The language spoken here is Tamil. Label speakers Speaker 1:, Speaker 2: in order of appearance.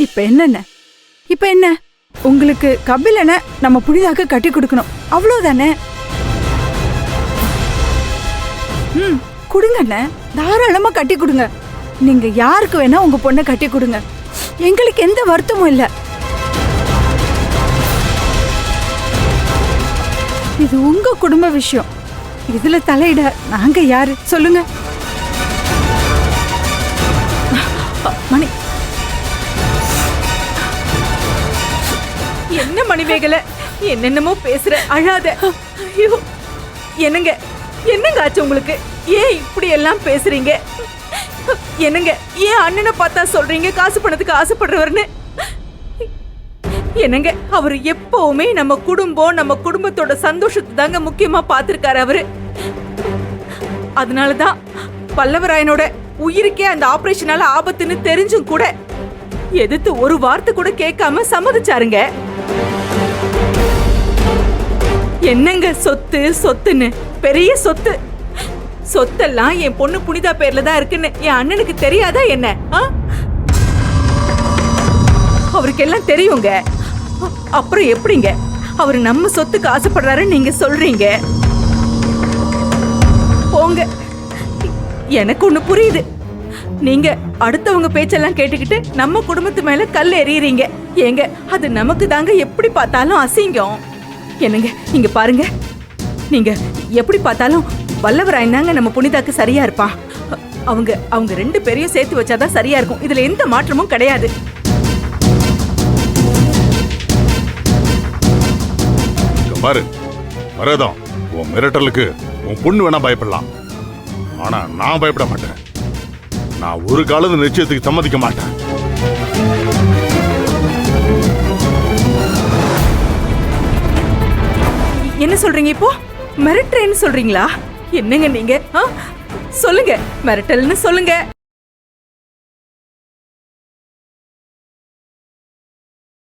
Speaker 1: இப்ப என்ன உங்களுக்கு கபிலனை நம்ம புனிதாக்க கட்டி கொடுக்கணும், அவ்வளவுதானே? கொடுங்க அண்ணே, தாராளமா கட்டி கொடுங்க. நீங்க யாருக்கு வேணா உங்க பொண்ணை கட்டி கொடுங்க, எங்களுக்கு எந்த வருத்தமும் இல்ல. இது உங்க குடும்ப விஷயம், இதுல தலையிட நாங்க யாரு சொல்லுங்க? மணி,
Speaker 2: என்ன மணிமேகலை, என்னென்னமோ பேசுற, அழாத. ஐயோ, என்னங்க என்னங்க ஆச்சு உங்களுக்கு? ஏன் இப்படி எல்லாம் பேசுறீங்க? என்னங்க ஏன் அண்ணனை பார்த்தா சொல்றீங்க காசு பணத்துக்கு ஆசைப்படுறவர்னு? என்னங்க அவரு எப்பவுமே நம்ம குடும்பம், நம்ம குடும்பத்தோட சந்தோஷத்தை தாங்க முக்கியமா பார்த்திருக்காரு அவரு. அதனாலதான் பல்லவராயனோட உயிருக்கே அந்த ஆபரேஷனால ஆபத்துன்னு தெரிஞ்சும் கூட எதிர்த்து ஒரு வார்த்தை கூட கேட்காம சம்மதிச்சாருங்க. என்னங்க சொத்து சொத்துன்னு, பெரிய சொத்து. சொத்தெல்லாம் என் பொண்ணு புனிதா பேர்ல தான் இருக்குன்னு என் அண்ணனுக்கு தெரியாதா என்ன? அவருக்கு எல்லாம் தெரியுங்க. அப்புறம் எப்படிங்க அவரு நம்ம சொத்துக்கு ஆசைப்படுறாருன்னு நீங்க சொல்றீங்க? போங்க, எனக்கு ஒண்ணு புரியுது. நீங்க அடுத்தவங்க பேச்செல்லாம் கேட்டுக்கிட்டு நம்ம குடும்பத்து மேல கல் எறியறீங்க. ஏங்க அது நமக்கு தாங்க எப்படி பார்த்தாலும் அசிங்கம். என்னங்க நீங்க பாருங்க, நீங்க எப்படி பார்த்தாலும் வல்லவராயன் தாங்க நம்ம புனிதாக்கு சரியா இருப்பான். அவங்க ரெண்டு பேரையும் சேர்த்து வச்சாதான் சரியா இருக்கும். இதுல எந்த மாற்றமும் கிடையாது.
Speaker 3: பாரு மரதம், உன் மிரட்டலுக்கு உன் பொண்ணு வேணா பயப்படலாம், ஆனா நான் பயப்பட மாட்டேன். நான் ஒரு காலத்து நிச்சயத்துக்கு சம்மதிக்க மாட்டேன்.
Speaker 2: என்ன சொல்றீங்க இப்போ? மிரட்டுறேன்னு சொல்றீங்களா? என்னங்க நீங்க? சொல்லுங்க, மிரட்டல்னு சொல்லுங்க.